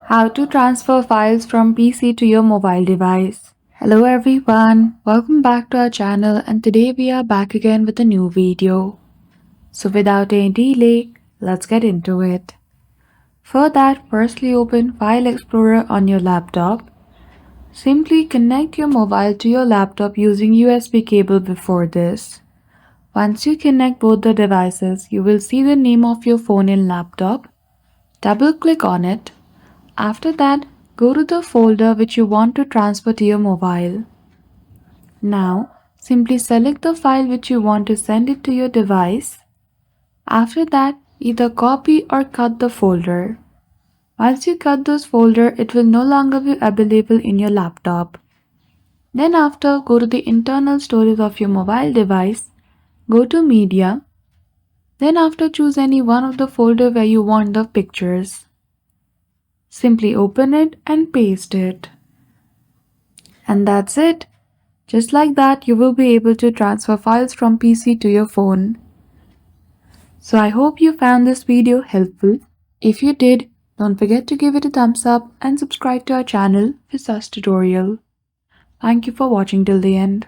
How to transfer files from PC to your mobile device. Hello everyone, welcome back to our channel and today we are back again with a new video. So without any delay, let's get into it. For that, firstly open File Explorer on your laptop. Simply connect your mobile to your laptop using USB cable before this. Once you connect both the devices, you will see the name of your phone and laptop. Double click on it. After that, go to the folder which you want to transfer to your mobile. Now, simply select the file which you want to send it to your device. After that, either copy or cut the folder. Once you cut this folder, it will no longer be available in your laptop. Then after, go to the internal storage of your mobile device, go to Media. Then after, choose any one of the folder where you want the pictures. Simply open it and paste it. And that's it. Just like that, you will be able to transfer files from PC to your phone. So I hope you found this video helpful. If you did, don't forget to give it a thumbs up and subscribe to our channel for such tutorial. Thank you for watching till the end.